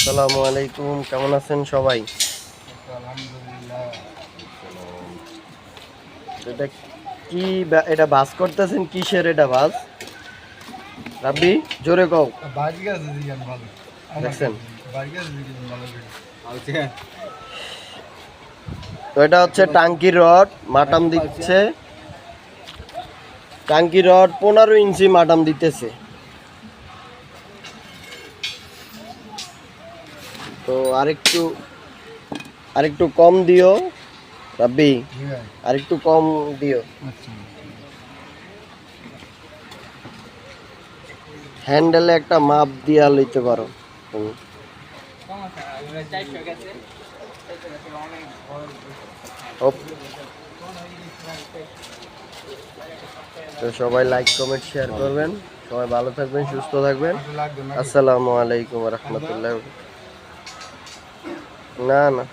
আসসালামু আলাইকুম, কেমন আছেন সবাই? আলহামদুলিল্লাহ। এটা কি এটা বাস করতেছেন? কিসের এটা বাস? রাব্বি জোরে কও। বাড়ি গেছে জিগান ভালো। দেখছেন? বাড়ি গেছে জিগান ভালো করে। তো এটা হচ্ছে টাঙ্কি রড মাটাম দিচ্ছে। টাঙ্কি রড 15 ইঞ্চি মাটাম দিতেছে। তো আরেকটু কম দিও রাব্বি, আরেকটু কম দিও। হ্যান্ডেলে একটা মাপ দিয়া লইতে পারো তুমি। তো সবাই লাইক কমেন্ট শেয়ার করবেন। সবাই ভালো থাকবেন, সুস্থ থাকবেন। আসসালামু আলাইকুম ওয়া রাহমাতুল্লাহ। না না।